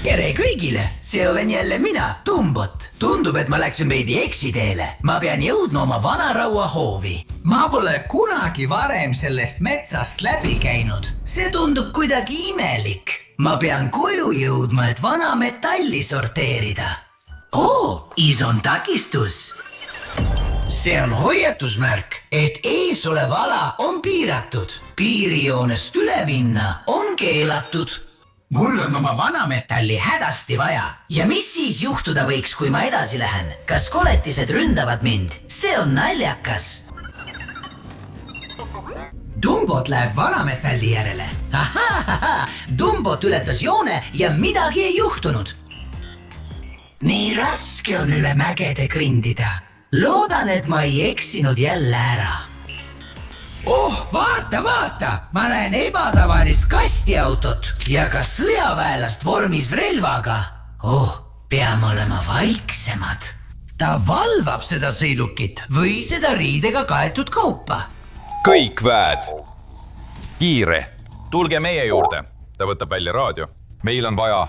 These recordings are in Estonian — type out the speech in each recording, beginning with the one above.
Tere kõigile, see olen jälle mina, Tumbot. Tundub, et ma läksin veidi eksiteele. Ma pean jõudma oma vanaraua hoovi. Ma pole kunagi varem sellest metsast läbi käinud. See tundub kuidagi imelik. Ma pean koju jõudma, et vana metalli sorteerida. On takistus. See on hoiatusmärk, et ees olev ala on piiratud. Piirijoonest üle minna on keelatud. Mul on oma vanametalli hädasti vaja. Ja mis siis juhtuda võiks, kui ma edasi lähen? Kas koletised ründavad mind? See on naljakas. Dumbot läheb vanametalli järele. Dumbot ületas joone ja midagi ei juhtunud. Nii raske on üle mägede grindida. Loodan, et ma ei eksinud jälle ära. Vaata, ma näen ebatavalist kastiautot ja ka sõjaväelast vormis relvaga. Peame olema vaiksemad. Ta valvab seda sõidukit või seda riidega kaetud kaupa. Kõik väed. Kiire. Tulge meie juurde. Ta võtab välja raadio. Meil on vaja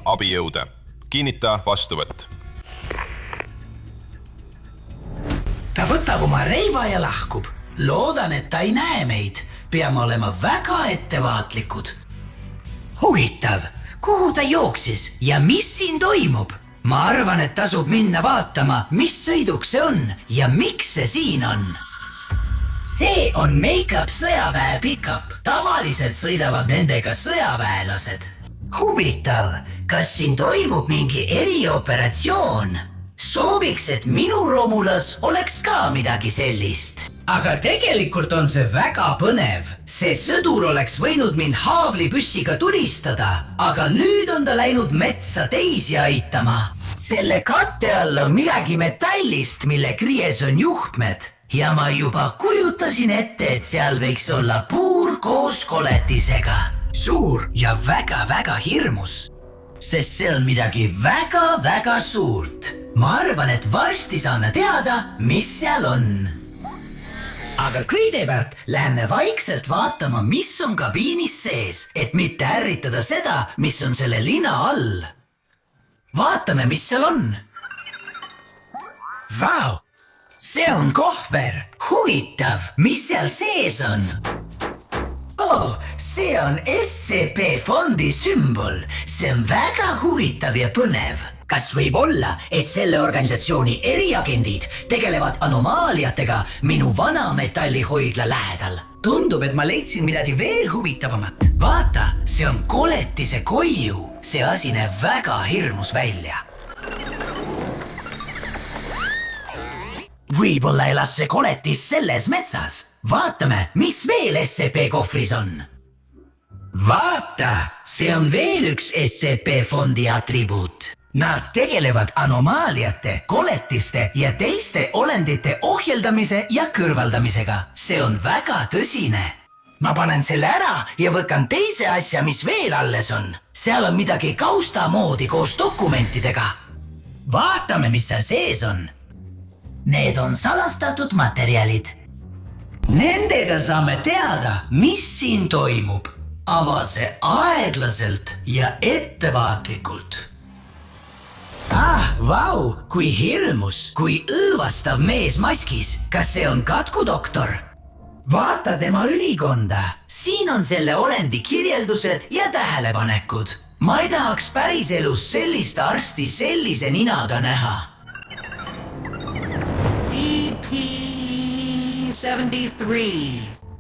abijõude. Kinnita vastuvõtt. Ta võtab oma relva ja lahkub. Loodan, et ta ei näe meid. Peame olema väga ettevaatlikud. Huvitav, kuhu ta jooksis ja mis siin toimub? Ma arvan, et tasub minna vaatama, mis sõiduk see on ja miks see siin on. See on Make-up sõjaväe pick-up. Tavaliselt sõidavad nendega sõjaväelased. Huvitav, kas siin toimub mingi erioperatsioon? Sooviks, et minu romulas oleks ka midagi sellist. Aga tegelikult on see väga põnev. See sõdur oleks võinud mind haavlipüssiga turistada, aga nüüd on ta läinud metsa teisi aitama. Selle katte all on midagi metallist, mille kriies on juhtmed. Ja ma juba kujutasin ette, et seal võiks olla puur koos koletisega. Suur ja väga hirmus. Sest see on midagi väga suurt. Ma arvan, et varsti saame teada, mis seal on. Aga kõigepealt läheme vaikselt vaatama, mis on kabiinis sees, et mitte ärritada seda, mis on selle lina all. Vaatame, mis seal on. Vau, see on kohver. Huvitav, mis seal sees on? See on SCP fondi sümbol. See on väga huvitav ja põnev. Kas võib olla, et selle organisatsiooni eriagendid tegelevad anomaaliatega minu vana metallihoidla lähedal? Tundub, et ma leidsin midagi veel huvitavamat. Vaata, see on koletise koiu. See asi näeb väga hirmus välja. Võib-olla elas see koletis selles metsas. Vaatame, mis veel SCP kohvris on. Vaata, see on veel üks SCP fondi atribuut. Nad tegelevad anomaaliate, koletiste ja teiste olendite ohjeldamise ja kõrvaldamisega. See on väga tõsine. Ma panen selle ära ja võkan teise asja, mis veel alles on. Seal on midagi kausta moodi koos dokumentidega. Vaatame, mis seal sees on. Need on salastatud materjalid. Nendega saame teada, mis siin toimub. Ava see aeglaselt ja ettevaatlikult. Vau, kui hirmus, kui õõvastav mees maskis. Kas see on katkudoktor? Vaata tema ülikonda. Siin on selle olendi kirjeldused ja tähelepanekud. Ma ei tahaks päriselus sellist arsti sellise ninaga näha. EP73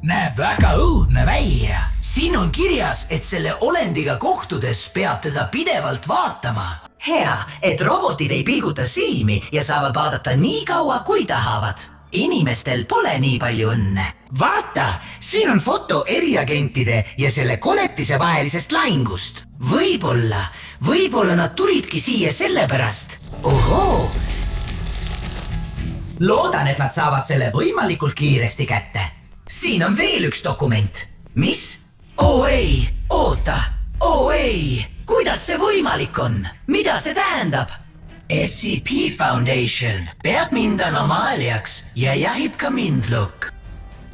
näeb väga õudne välja. Siin on kirjas, et selle olendiga kohtudes peab teda pidevalt vaatama. Hea, et robotid ei pilguta silmi ja saavad vaadata nii kaua, kui tahavad. Inimestel pole nii palju õnne. Vaata, siin on foto eriagentide ja selle koletise vahelisest lahingust. Võib-olla nad tulidki siia sellepärast. Ohoo! Loodan, et nad saavad selle võimalikult kiiresti kätte. Siin on veel üks dokument. Mis? Ei, oota. Ei, kuidas see võimalik on? Mida see tähendab? SCP Foundation peab mind anomaaliaks ja jahib ka mind lukk.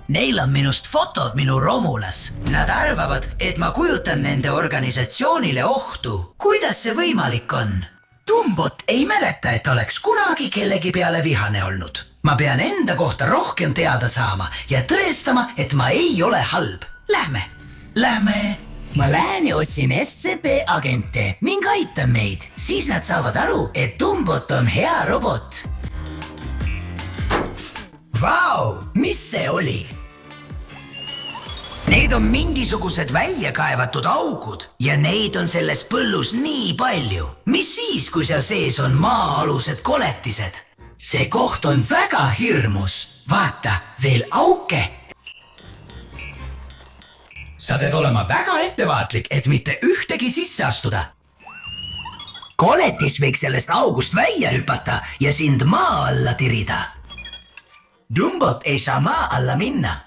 Neil on minust fotod minu romulas. Nad arvavad, et ma kujutan nende organisatsioonile ohtu. Kuidas see võimalik on? Dumbot ei mäleta, et oleks kunagi kellegi peale vihane olnud. Ma pean enda kohta rohkem teada saama ja tõestama, et ma ei ole halb. Lähme. Ma lähen ja otsin SCP agente ning aitan meid. Siis nad saavad aru, et Dumbot on hea robot. Vau, mis see oli? Need on mingisugused välja kaevatud augud ja neid on selles põllus nii palju. Mis siis, kui seal sees on maa-alused koletised? See koht on väga hirmus. Vaata, veel auke. Sa teed olema väga ettevaatlik, et mitte ühtegi sisse astuda. Koletis võiks sellest august välja hüpata ja sind maa alla tirida. Dumbot ei saa maa alla minna.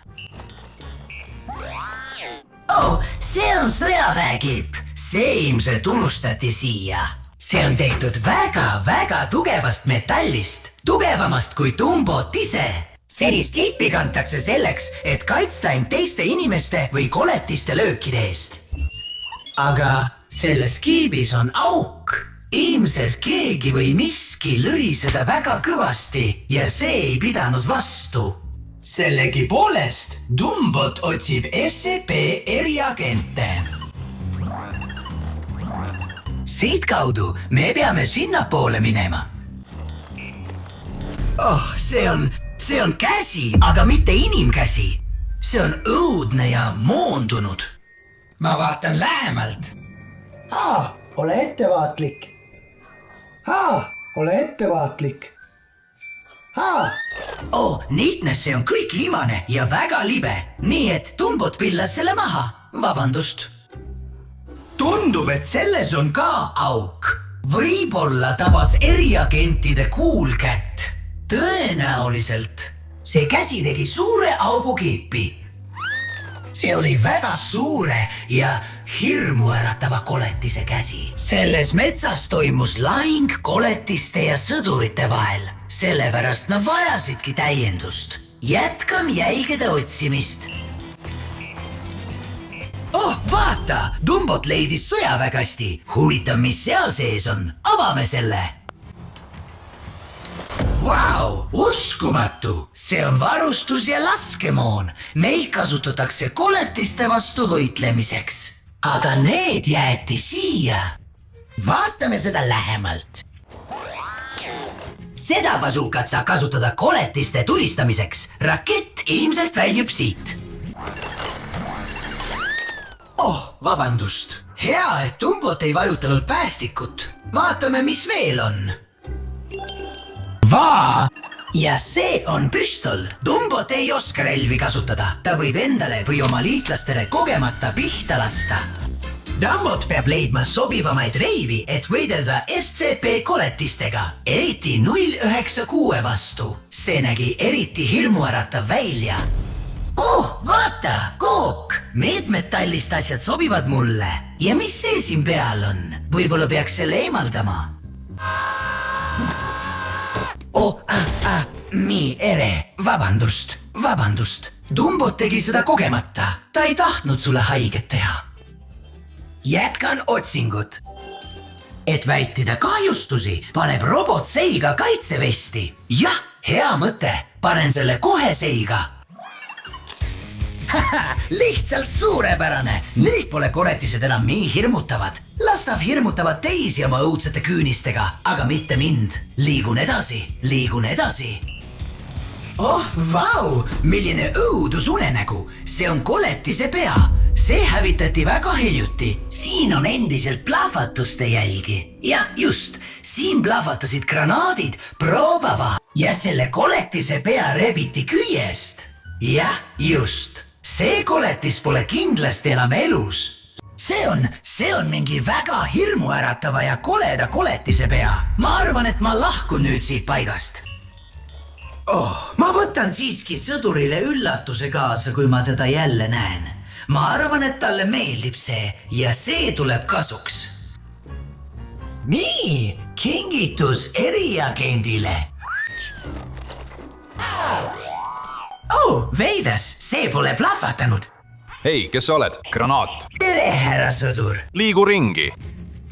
See on sõjaväekiip. See ilmselt unustati siia. See on tehtud väga tugevast metallist. Tugevamast kui Dumbot ise. Sellist kiipi kantakse selleks, et kaitsta end teiste inimeste või koletiste löökide eest. Aga selles kiibis on auk. Ilmselt keegi või miski lõi seda väga kõvasti ja see ei pidanud vastu. Sellegi poolest Dumbot otsib SCP eriagente. Siit kaudu me peame sinnapoole minema. See on käsi, aga mitte inimkäsi. See on õudne ja moondunud. Ma vaatan lähemalt. Ole ettevaatlik. Ole ettevaatlik. Neatness, see on kõik limane ja väga libe. Nii et Dumbot pillas selle maha. Vabandust. Tundub, et selles on ka auk. Võib-olla tabas eriagentide kuulkätt. Tõenäoliselt. See käsi tegi suure augukiipi. See oli väga suure ja hirmuäratava koletise käsi. Selles metsas toimus lahing koletiste ja sõdurite vahel. Sellepärast nad vajasidki täiendust. Jätkam jäigede otsimist. Vaata! Dumbot leidis sõjaväekasti. Huvitav, mis seal sees on. Avame selle. Vau, uskumatu! See on varustus ja laskemoon. Neid kasutatakse koletiste vastu võitlemiseks. Aga need jäeti siia. Vaatame seda lähemalt. Seda bazookat saa kasutada koletiste tulistamiseks. Rakett ilmselt väljub siit. Vabandust. Hea, et Dumbot ei vajutanud päästikut. Vaatame, mis veel on. Ja see on püstol. Dumbot ei oska relvi kasutada. Ta võib endale või oma liitlastele kogemata pihta lasta. Dumbot peab leidma sobivamaid reivi, et võidelda SCP koletistega, eriti 096 vastu. See nägi eriti hirmuäratav välja. Vaata, kook! Meetmetallist asjad sobivad mulle. Ja mis see siin peal on? Võib-olla peaks selle eemaldama. Vabandust. Dumbot tegi seda kogemata. Ta ei tahtnud sulle haiget teha. Jätkan otsingut. Et vältida kahjustusi, paneb robot selga kaitsevesti. Jah, hea mõte. Panen selle kohe selga. Lihtsalt suurepärane. Neid pole koletised enam nii hirmutavad. Lastav hirmutavad teisi oma õudsete küünistega, aga mitte mind. Liigun edasi. Vau, milline õudusunenägu. See on koletise pea. See hävitati väga hiljuti. Siin on endiselt plahvatuste jälgi. Jah, just. Siin plahvatasid granaadid. Proobava. Ja selle koletise pea rebiti küljest. Jah, just. See koletis pole kindlasti enam elus. See on mingi väga hirmuäratava ja koleda koletise pea. Ma arvan, et ma lahkun nüüd siit paigast. Ma võtan siiski sõdurile üllatuse kaasa, kui ma teda jälle näen. Ma arvan, et talle meeldib see ja see tuleb kasuks. Nii, kingitus eriagendile. Veidas, see pole plahvatanud. hei, kes sa oled? Granaat. Tere, härra sõdur. liigu ringi.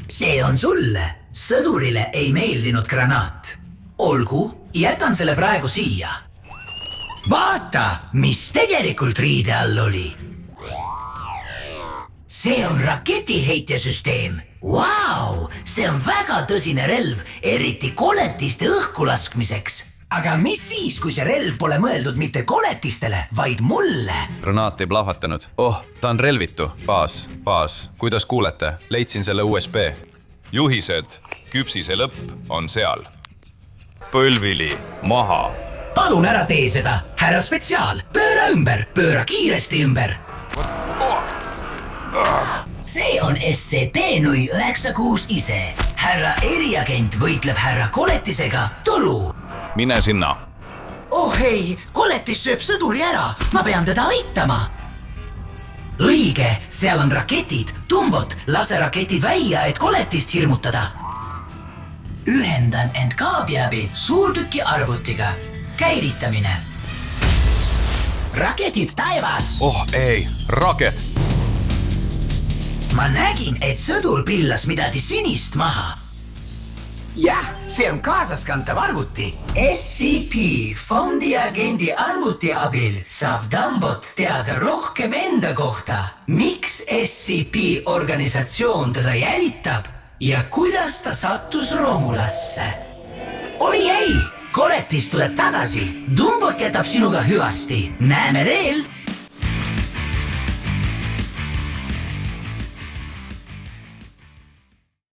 See on sulle. Sõdurile ei meeldinud granaat. Olgu, jätan selle praegu siia. Vaata, mis tegelikult riide all oli. See on raketiheitesüsteem. Vau, see on väga tõsine relv, eriti koletiste õhku laskmiseks. Aga mis siis, kui see relv pole mõeldud mitte koletistele, vaid mulle? Granaat ei plahvatanud. Ta on relvitu. Baas, kuidas kuulete? Leidsin selle USB. juhised, küpsise lõpp on seal. Põlvili, maha. Palun ära tee seda, härra Spetsiaal. Pööra ümber, pööra kiiresti ümber. See on SCP-096 ise. Härra eriagent võitleb härra koletisega. Tulu! Mine sinna. Ei, koletis sööb sõduri ära. Ma pean teda aitama. Õige, seal on raketid. Tumbot, lase raketid välja, et koletist hirmutada. Ühendan end kaabi abil suurtüki arvutiga. Käivitamine. Raketid taevas. Ei, raket. Ma nägin, et sõdur pillas midagi sinist maha. Jah, see on kaasaskantav arvuti. SCP fondiagendi arvuti abil saab Dumbot teada rohkem enda kohta. Miks SCP organisatsioon teda jälitab ja kuidas ta sattus Romulasse? Oi ei, koletis tuleb tagasi. Dumbot jätab sinuga hüvasti. Näeme veel.